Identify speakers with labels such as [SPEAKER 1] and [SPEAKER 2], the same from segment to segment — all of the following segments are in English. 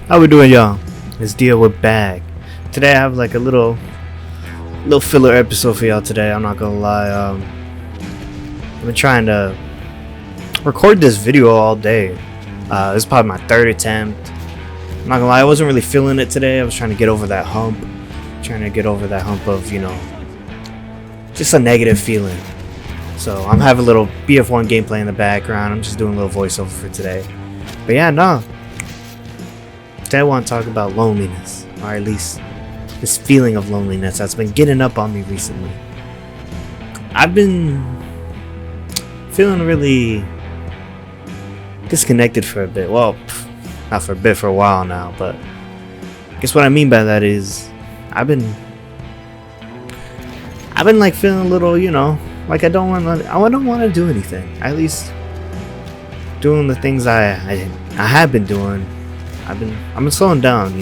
[SPEAKER 1] How we doing, y'all? It's Dio. We're back. Today I have like a little filler episode for y'all today. I'm not gonna lie. I've been trying to record this video all day. This is probably my third attempt. I'm not gonna lie, I wasn't really feeling it today. I was trying to get over that hump. Of, just a negative feeling. So I'm having a little BF1 gameplay in the background. I'm just doing a little voiceover for today. But yeah, no. Today I want to talk about loneliness, or at least this feeling of loneliness that's been getting up on me recently. I've been feeling really disconnected for a bit. Well, not for a bit, for a while now, but I guess what I mean by that is I've been like feeling a little, like I don't want to do anything. At least doing the things I have been doing. I've been slowing down,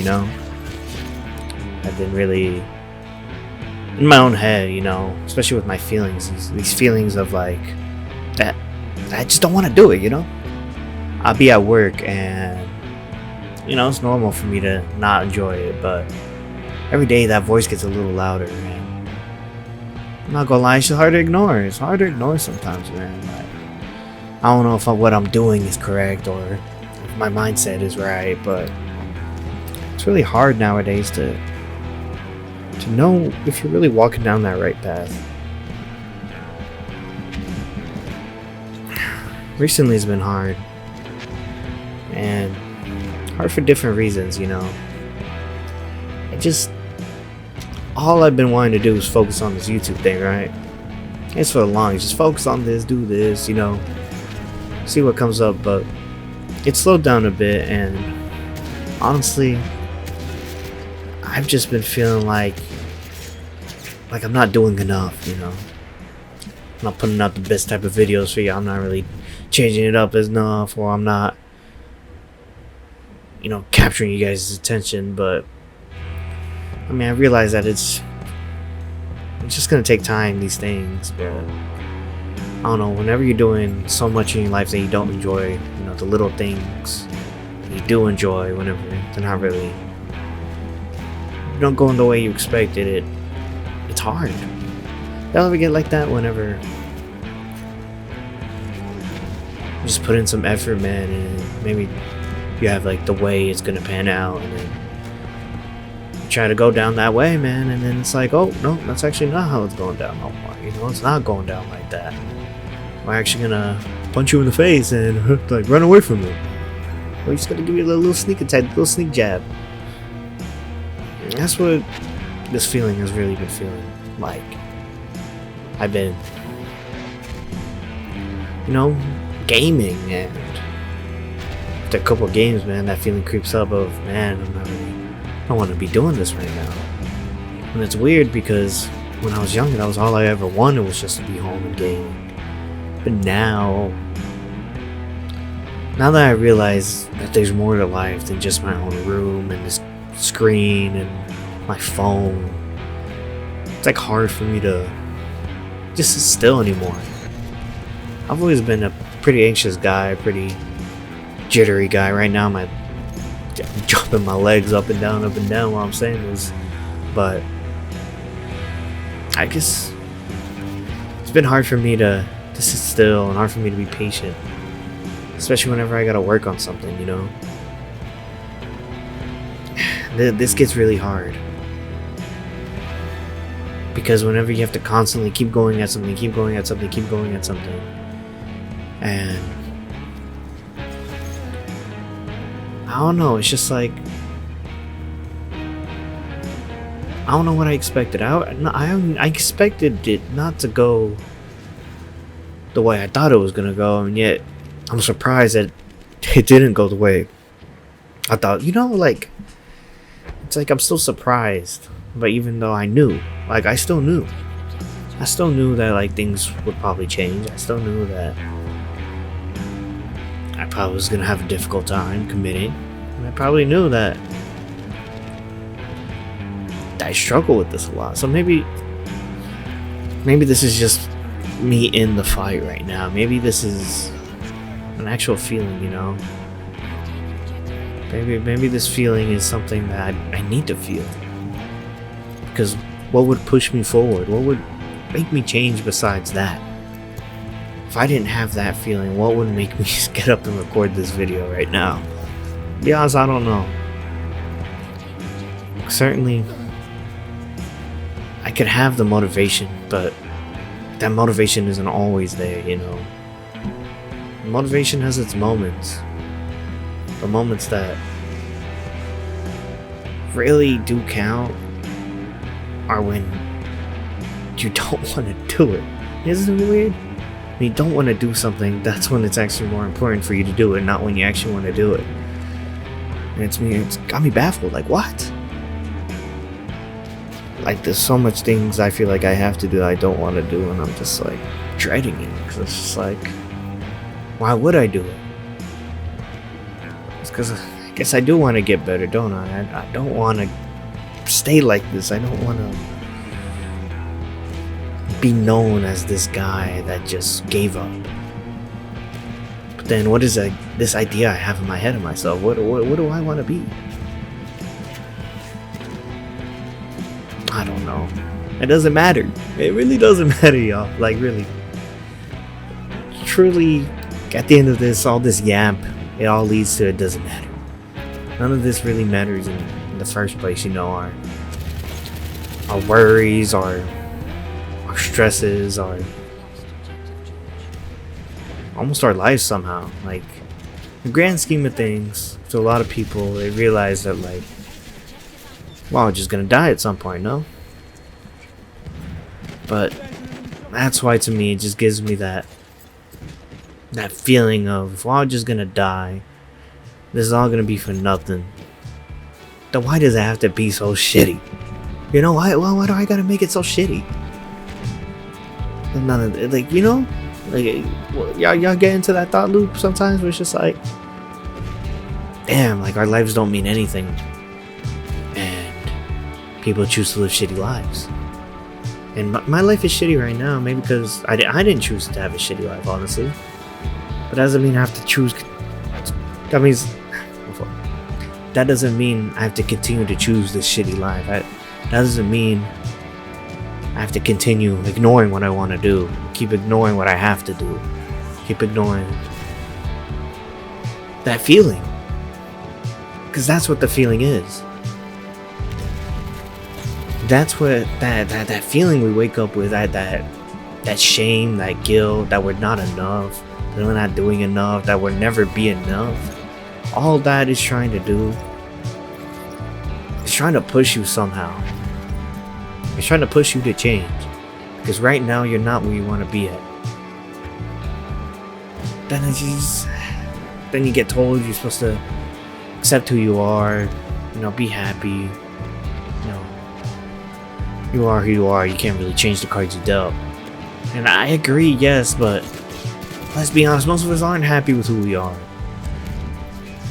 [SPEAKER 1] I've been really in my own head, especially with my feelings, these feelings of like that I just don't want to do it, I'll be at work and it's normal for me to not enjoy it, but every day that voice gets a little louder, and I'm not gonna lie, it's just hard to ignore. It's hard to ignore sometimes, man. Like, I don't know if what I'm doing is correct or if my mindset is right, but it's really hard nowadays to know if you're really walking down that right path. Recently it's been hard, and hard for different reasons, all I've been wanting to do is focus on this YouTube thing, right? It's for the longest, just focus on this, do this, see what comes up, but it slowed down a bit, and honestly, I've just been feeling like I'm not doing enough, I'm not putting out the best type of videos for you. I'm not really changing it up enough, or I'm not capturing you guys' attention. But I mean, I realize that it's just gonna take time, these things, but I don't know, whenever you're doing so much in your life that you don't enjoy, the little things you do enjoy, whenever they're not really, you don't go in the way you expected it, it's hard. Y'all ever get like that whenever you just put in some effort, man, and maybe you have like the way it's gonna pan out, and then you try to go down that way, man, and then it's like, oh no, that's actually not how it's going down no more. It's not going down like that. We're actually gonna punch you in the face and like run away from it. We're just gonna give you a little sneak attack, little sneak jab. And that's what this feeling has really been feeling like. I've been, gaming, and after a couple of games, man, that feeling creeps up of, man, I don't want to be doing this right now. And it's weird because when I was younger, that was all I ever wanted, was just to be home and game. But now that I realize that there's more to life than just my own room and this screen and my phone, it's like hard for me to just sit still anymore. I've always been a pretty anxious guy, pretty jittery guy. Right now I'm jumping my legs up and down while I'm saying this, but I guess it's been hard for me to sit still, and hard for me to be patient, especially whenever I gotta work on something, This gets really hard because whenever you have to constantly keep going at something, and I don't know, it's just like, I don't know what I expected. I expected it not to go the way I thought it was gonna go, and yet I'm surprised that it didn't go the way I thought. It's like I'm still surprised, but even though I knew, I still knew that like things would probably change. I still knew that I probably was gonna have a difficult time committing, and I probably knew that I struggle with this a lot. So maybe this is just me in the fight right now. Maybe this is an actual feeling, Maybe this feeling is something that I need to feel. Because what would push me forward? What would make me change besides that? If I didn't have that feeling, what would make me get up and record this video right now? To be honest, I don't know. Certainly, I could have the motivation, but that motivation isn't always there, you know. Motivation has its moments. The moments that really do count are when you don't want to do it. Isn't it weird? When you don't want to do something, that's when it's actually more important for you to do it, not when you actually want to do it. And it's got me baffled. Like, what? Like, there's so much things I feel like I have to do that I don't want to do, and I'm just like dreading it, because it's just like, why would I do it? It's because I guess I do want to get better, don't I? I don't want to stay like this. I don't want to be known as this guy that just gave up. But then what is this idea I have in my head of myself? What do I want to be? I don't know. It doesn't matter. It really doesn't matter, y'all. Like, really. Truly, at the end of this, all this yamp, it all leads to it doesn't matter. None of this really matters in the first place, you know. Our worries, our stresses, our almost our lives somehow. Like, the grand scheme of things, to a lot of people, they realize that, like, well, I'm just gonna die at some point, no? But that's why, to me, it just gives me that feeling of, well, I'm just gonna die. This is all gonna be for nothing. Then why does it have to be so shitty? You know, why do I gotta make it so shitty? None of it, like, you know, like, y'all get into that thought loop sometimes where it's just like, damn, like, our lives don't mean anything. People choose to live shitty lives, and my life is shitty right now. Maybe because I didn't choose to have a shitty life, honestly. But that doesn't mean I have to choose. That doesn't mean I have to continue to choose this shitty life. That doesn't mean I have to continue ignoring what I want to do. Keep ignoring what I have to do. Keep ignoring that feeling, because that's what the feeling is. That's what that feeling we wake up with, that shame, that guilt, that we're not enough, that we're not doing enough, that we'll never be enough. All that is trying to do is trying to push you somehow. It's trying to push you to change, because right now you're not where you want to be at. Then you get told you're supposed to accept who you are, you know, be happy. You are who you are. You can't really change the cards you dealt. And I agree, yes, but let's be honest, most of us aren't happy with who we are.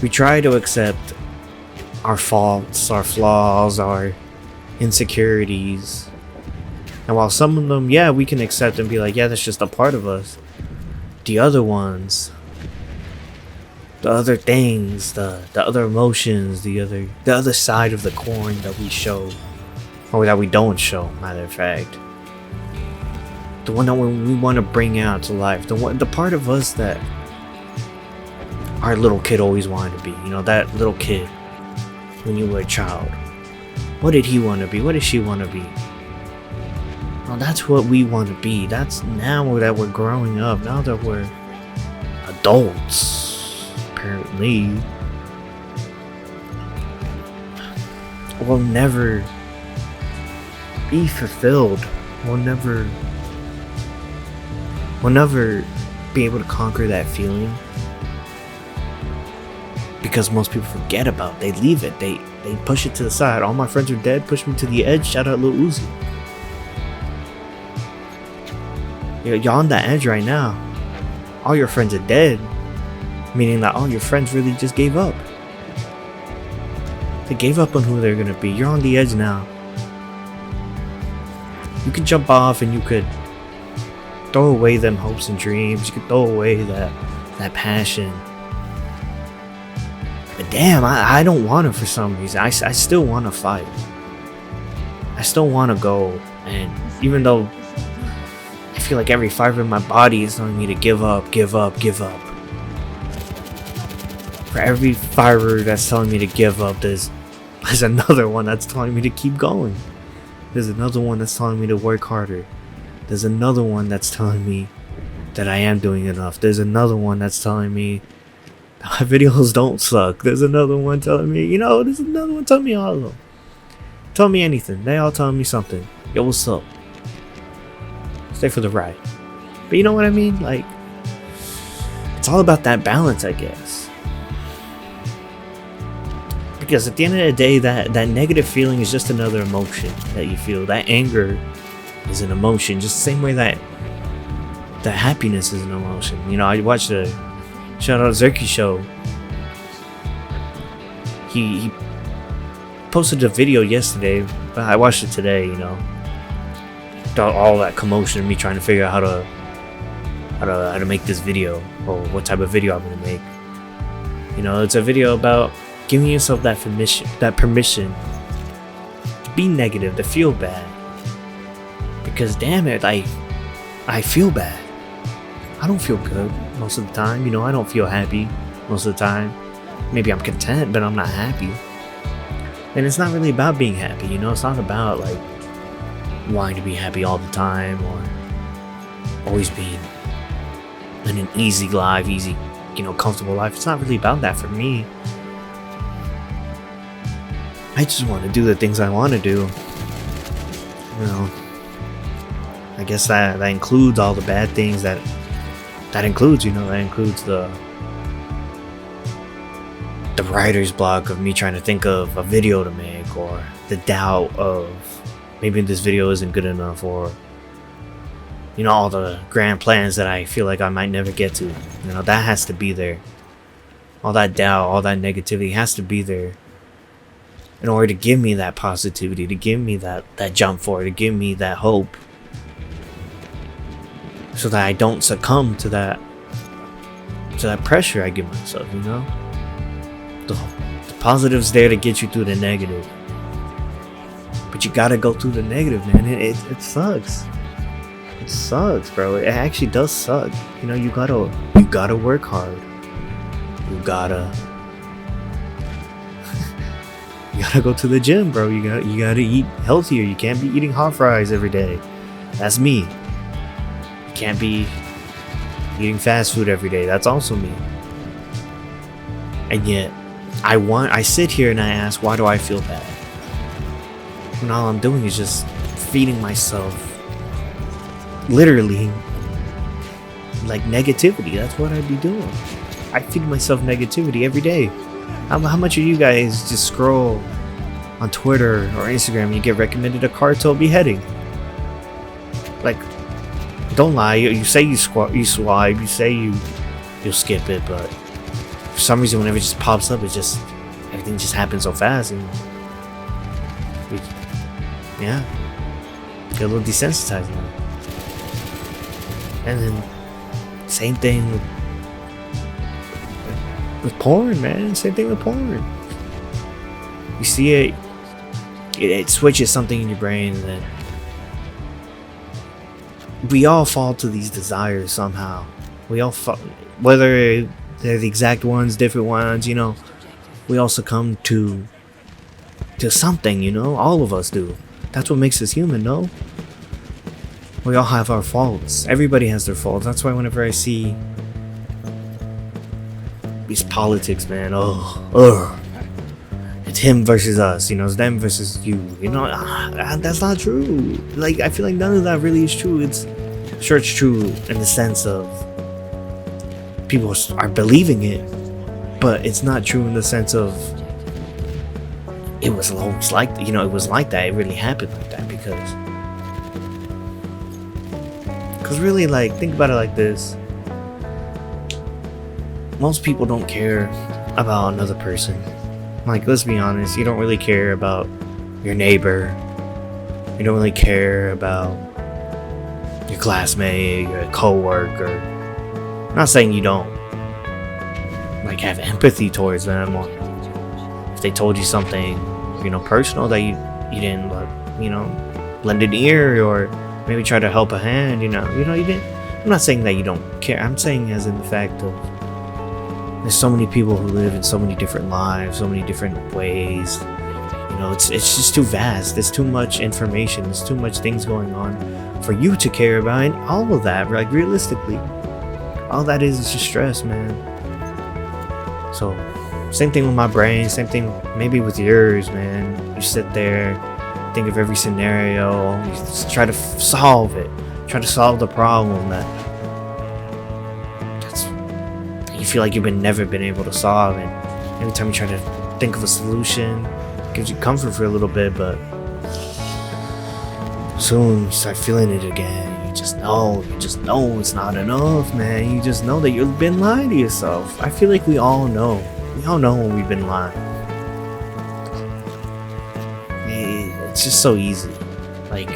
[SPEAKER 1] We try to accept our faults, our flaws, our insecurities. And while some of them, yeah, we can accept and be like, yeah, that's just a part of us. The other ones, the other things, the other emotions, the other side of the coin that we show, or that we don't show, matter of fact, the one that we want to bring out to life, the part of us that our little kid always wanted to be, you know, that little kid when you were a child. What did he want to be? What did she want to be? Well, that's what we want to be. That's now that we're growing up, now that we're adults, apparently. We'll never be fulfilled. We'll never be able to conquer that feeling, because most people forget about it. They leave it. They push it to the side. All my friends are dead. Push me to the edge. Shout out Lil Uzi. You're on that edge right now. All your friends are dead, meaning that all your friends really just gave up. They gave up on who they're gonna be. You're on the edge now. You could jump off and you could throw away them hopes and dreams. You could throw away that passion. But damn, I don't want to for some reason. I still want to fight. I still want to go. And even though I feel like every fiber in my body is telling me to give up, give up, give up. For every fiber that's telling me to give up, there's another one that's telling me to keep going. There's another one that's telling me to work harder. There's another one that's telling me that I am doing enough. There's another one that's telling me that my videos don't suck. There's another one telling me, there's another one telling me all of them. Tell me anything. They all telling me something. Yo, what's up? Stay for the ride. But you know what I mean? Like, it's all about that balance, I guess. Because at the end of the day, that negative feeling is just another emotion that you feel. That anger is an emotion, just the same way that happiness is an emotion. I watched a shout out Zerky show. He posted a video yesterday, but I watched it today. All that commotion of me trying to figure out how to make this video, or what type of video I'm gonna make. It's a video about giving yourself that permission to be negative, to feel bad. Because damn it, I feel bad. I don't feel good most of the time. I don't feel happy most of the time. Maybe I'm content, but I'm not happy. And it's not really about being happy. It's not about like wanting to be happy all the time, or always being in an easy life, comfortable life. It's not really about that for me. I just want to do the things I want to do. I guess that includes all the bad things that includes, that includes the writer's block of me trying to think of a video to make, or the doubt of maybe this video isn't good enough, or all the grand plans that I feel like I might never get to. That has to be there. All that doubt, all that negativity has to be there in order to give me that positivity, to give me that jump forward, to give me that hope, so that I don't succumb to that pressure I give myself. The positive's there to get you through the negative, but you gotta go through the negative, man. It sucks. It sucks, bro. It actually does suck. You gotta work hard. You gotta go to the gym, bro. You gotta eat healthier. You can't be eating hot fries every day. That's me. You can't be eating fast food every day. That's also me. And yet, I sit here and I ask, why do I feel bad? When all I'm doing is just feeding myself, literally, like negativity. That's what I'd be doing. I feed myself negativity every day. How much of you guys just scroll on Twitter or Instagram and you get recommended a cartel beheading? Like, don't lie. You say you swipe. You say you'll skip it, but for some reason, whenever it just pops up, everything just happens so fast, and get a little desensitized now. And then same thing with porn, man. Same thing with porn. You see it switches something in your brain, and then we all fall to these desires somehow. We all fall, whether they're the exact ones, different ones, we all succumb to something, all of us do. That's what makes us human, no? We all have our faults. Everybody has their faults. That's why whenever I see these politics, man, it's him versus us, it's them versus you, that's not true. Like, I feel like none of that really is true. It's true in the sense of people are believing it, but it's not true in the sense of it was always like, it was like that. It really happened like that because really, like, think about it like this. Most people don't care about another person. Like, let's be honest, you don't really care about your neighbor. You don't really care about your classmate, your coworker. I'm not saying you don't like have empathy towards them, or if they told you something, personal that you didn't, lend an ear or maybe try to help a hand, you didn't. I'm not saying that you don't care. I'm saying as in the fact of there's so many people who live in so many different lives, so many different ways. It's just too vast. There's too much information. There's too much things going on for you to care about, and all of that, like realistically, all that is just stress, man. So, same thing with my brain. Same thing maybe with yours, man. You sit there, think of every scenario, you just try to solve it. Try to solve the problem that you feel like you've never been able to solve, and every time you try to think of a solution, it gives you comfort for a little bit, but soon you start feeling it again. You just know it's not enough, man. You just know that you've been lying to yourself. I feel like we all know when we've been lying. It's just so easy. Like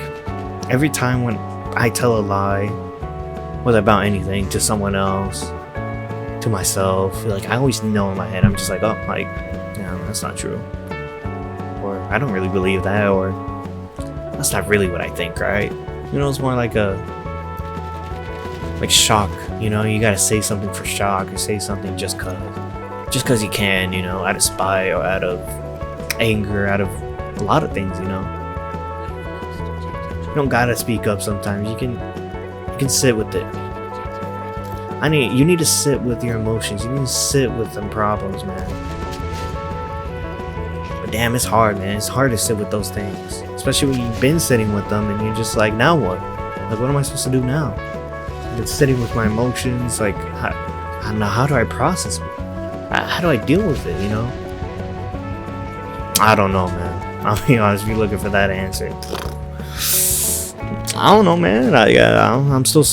[SPEAKER 1] every time when I tell a lie, whether about anything, to someone else, to myself, like I always know in my head, I'm just like, oh, like, no, that's not true, or I don't really believe that, or that's not really what I think, right? It's more like shock. You gotta say something for shock, or say something just cause you can, out of spite or out of anger, out of a lot of things, You don't gotta speak up sometimes. You can sit with it. You need to sit with your emotions. You need to sit with them problems, man. But damn, it's hard, man. It's hard to sit with those things, especially when you've been sitting with them and you're just like, now what? Like, what am I supposed to do now? I've been sitting with my emotions. Like, I don't know, how do I process it? How do I deal with it? I don't know, man. I'll be honest, if you're looking for that answer, I don't know, man. I'm still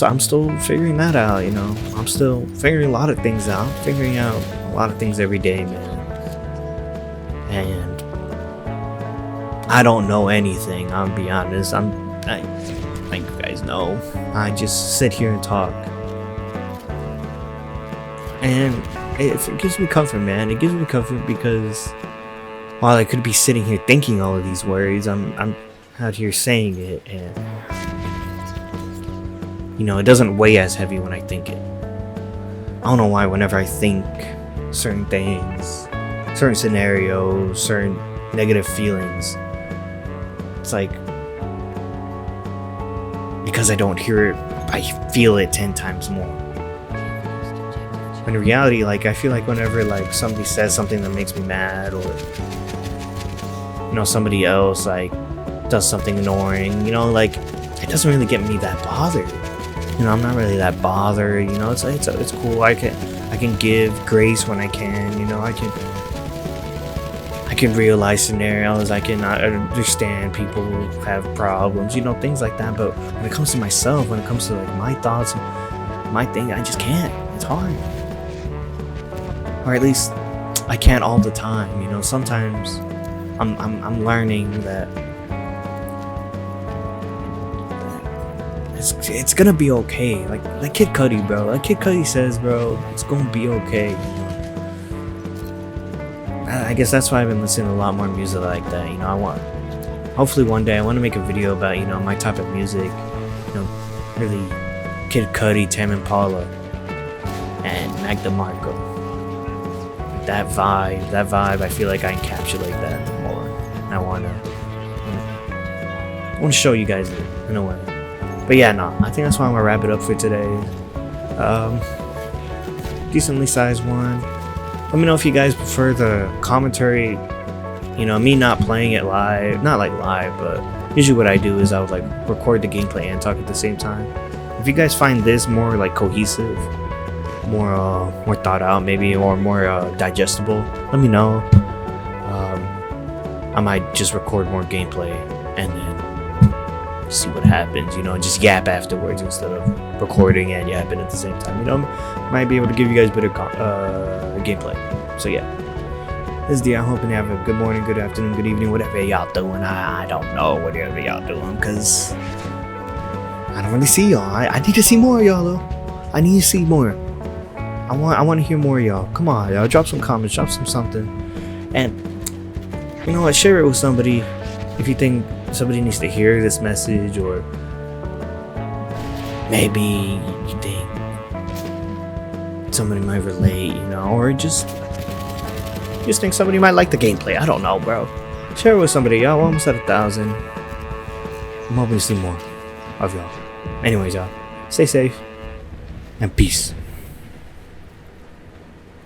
[SPEAKER 1] figuring that out. I'm still figuring a lot of things out. Figuring out a lot of things every day, man. And I don't know anything. I'll be honest. Like you guys know, I just sit here and talk, and it gives me comfort, man. It gives me comfort because while I could be sitting here thinking all of these words, I'm out here saying it, and it doesn't weigh as heavy when I think it. I don't know why whenever I think certain things, certain scenarios, certain negative feelings, it's like, because I don't hear it, I feel it 10 times more. In reality, like, I feel like whenever, like, somebody says something that makes me mad, or somebody else, like, does something annoying, like, it doesn't really get me that bothered. I'm not really that bothered. It's cool. I can give grace when I can. I can realize scenarios. I can understand people who have problems. Things like that. But when it comes to myself, when it comes to like my thoughts, my thing, I just can't. It's hard. Or at least I can't all the time. Sometimes I'm learning that it's gonna be okay. Like Kid Cudi, bro. Like Kid Cudi says, bro, it's gonna be okay. I guess that's why I've been listening to a lot more music like that. Hopefully one day I want to make a video about my type of music. Really Kid Cudi, Tame Impala, and Mac DeMarco. That vibe. I feel like I encapsulate that more. I wanna show you guys it in a way. But yeah, no, I think that's why I'm gonna wrap it up for today. Decently sized one. Let me know if you guys prefer the commentary, me not playing it live, not like live, but usually what I do is I would like record the gameplay and talk at the same time. If you guys find this more like cohesive, more thought out maybe, or more digestible, let me know. I might just record more gameplay and then see what happens, just yap afterwards instead of recording and yapping at the same time. Might be able to give you guys better gameplay. So yeah, this is D. I'm hoping you have a good morning, good afternoon, good evening, whatever y'all doing. I don't know whatever y'all doing, because I don't really see y'all. I need to see more of y'all though. I need to see more. I want to hear more of y'all. Come on, y'all, drop some comments, drop something. And you know what, share it with somebody if you think somebody needs to hear this message, or maybe you think somebody might relate, you know, or just think somebody might like the gameplay. I don't know, bro. Share it with somebody. Y'all almost at 1,000. I'm hoping to see more of y'all. Anyways, y'all, stay safe and peace.